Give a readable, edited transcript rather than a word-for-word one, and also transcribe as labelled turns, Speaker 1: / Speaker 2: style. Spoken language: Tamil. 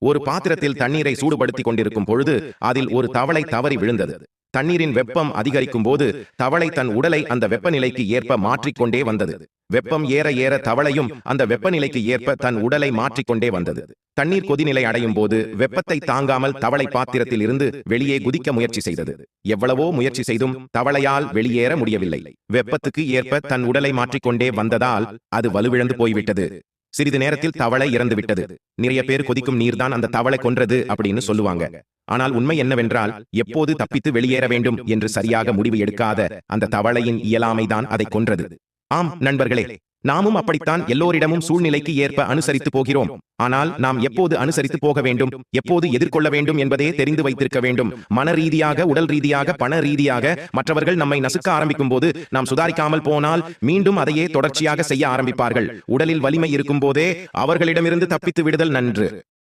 Speaker 1: ஒரு பாத்திரத்தில் தண்ணீரை சூடுபடுத்திக் கொண்டிருக்கும் பொழுது அதில் ஒரு தவளை தவறி விழுந்தது. தண்ணீரின் வெப்பம் அதிகரிக்கும் போது தவளை தன் உடலை அந்த வெப்பநிலைக்கு ஏற்ப மாற்றிக்கொண்டே வந்தது. வெப்பம் ஏற ஏற தவளையும் அந்த வெப்பநிலைக்கு ஏற்ப தன் உடலை மாற்றிக்கொண்டே வந்தது. தண்ணீர் கொதிநிலை அடையும் போது வெப்பத்தை தாங்காமல் தவளை பாத்திரத்தில் இருந்து வெளியே குதிக்க முயற்சி செய்தது. எவ்வளவோ முயற்சி செய்தும் தவளையால் வெளியேற முடியவில்லை. வெப்பத்துக்கு ஏற்ப தன் உடலை மாற்றிக்கொண்டே வந்ததால் அது வலுவிழந்து போய்விட்டது. சிறிது நேரத்தில் தவளை இறந்து விட்டது. நிறைய பேர் கொதிக்கும் நீர்தான் அந்த தவளை கொன்றது அப்படின்னு சொல்லுவாங்க. ஆனால் உண்மை என்னவென்றால், எப்போது தப்பித்து வெளியேற வேண்டும் என்று சரியாக முடிவு எடுக்காத அந்த தவளையின் இயலாமைதான் அதை கொன்றது. ஆம் நண்பர்களே, நாமும் அப்படித்தான் எல்லோரிடமும் சூழ்நிலைக்கு ஏற்ப அனுசரித்து போகிறோம். ஆனால் நாம் எப்போது அனுசரித்து போக வேண்டும், எப்போது எதிர்கொள்ள வேண்டும் என்பதே தெரிந்து வைத்திருக்க வேண்டும். மன ரீதியாக, உடல் ரீதியாக, பண ரீதியாக மற்றவர்கள் நம்மை நசுக்க ஆரம்பிக்கும் போது நாம் சுதாரிக்காமல் போனால் மீண்டும் அதையே தொடர்ச்சியாக செய்ய ஆரம்பிப்பார்கள். உடலில் வலிமை இருக்கும் போதே அவர்களிடமிருந்து தப்பித்து விடுதல் நன்று.